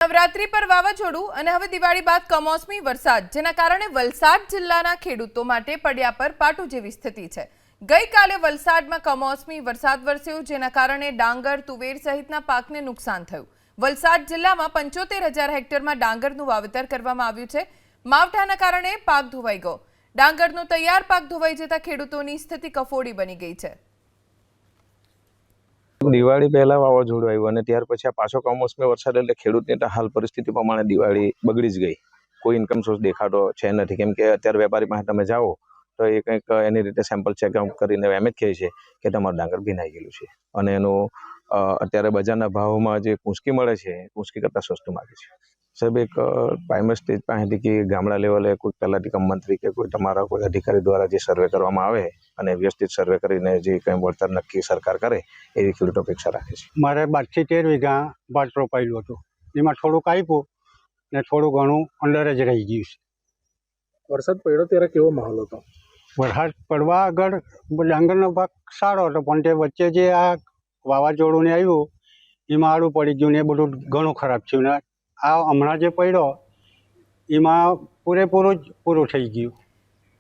નવરાત્રી પર વાવાઝોડું અને હવે દિવાળી બાદ કમોસમી વરસાદ, જેના કારણે વલસાડ જિલ્લાના ખેડૂતો માટે પડ્યા પર પાટું જેવી સ્થિતિ છે। ગઈકાલે વલસાડમાં કમોસમી વરસાદ વરસ્યો, જેના કારણે ડાંગર, તુવેર સહિતના પાકને નુકસાન થયું। વલસાડ જિલ્લામાં 75,000 હેક્ટરમાં ડાંગરનું વાવેતર કરવામાં આવ્યું છે। માવઠાના કારણે પાક ધોવાઈ ગયો। ડાંગરનો તૈયાર પાક ધોવાઈ જતા ખેડૂતોની સ્થિતિ કફોડી બની ગઈ છે। દિવાળી પહેલા વાવાઝોડું આવ્યું અને ત્યાર પછી આ પાછો કમોસમી વરસાદ એટલે ખેડૂતની હાલ પરિસ્થિતિ પ્રમાણે દિવાળી બગડી જ ગઈ। કોઈ ઇન્કમ સોર્સ દેખાતો છે નથી, કેમ કે અત્યારે વેપારી પાસે તમે જાઓ તો એ કંઈક એની રીતે સેમ્પલ ચેકઆઉટ કરીને એમ જ કહે છે કે તમારું ડાંગર ભીનાઈ ગયેલું છે અને એનું અત્યારે બજારના ભાવમાં જે કુંચકી મળે છે કુંચકી કરતાં સસ્તું માગે છે। સાહેબ, એક પ્રાઇમરી સ્ટેજ પાસેથી કે ગામડા લેવલે કોઈ તલાટી કમ મંત્રી કે કોઈ તમારા કોઈ અધિકારી દ્વારા જે સર્વે કરવામાં આવે અને વ્યવસ્થિત સર્વે કરીને જે કંઈ વળતર નક્કી સરકાર કરે એવી ખેડૂતો અપેક્ષા રાખે છે। મારે 12 થી 13 વીઘા ભાત રોપાયેલું હતું, એમાં થોડુંક આપ્યું ને થોડું ઘણું અંદર જ રહી ગયું છે। વરસાદ પડ્યો ત્યારે કેવો માહોલ હતો? વરસાદ પડવા આગળ ડાંગરનો પાક સારો હતો, પણ તે વચ્ચે જે આ વાવાઝોડું ને આવ્યું એમાં આડું પડી ગયું ને એ બધું ઘણું ખરાબ થયું ને આ હમણાં જે પડ્યો એમાં પૂરેપૂરું થઈ ગયું।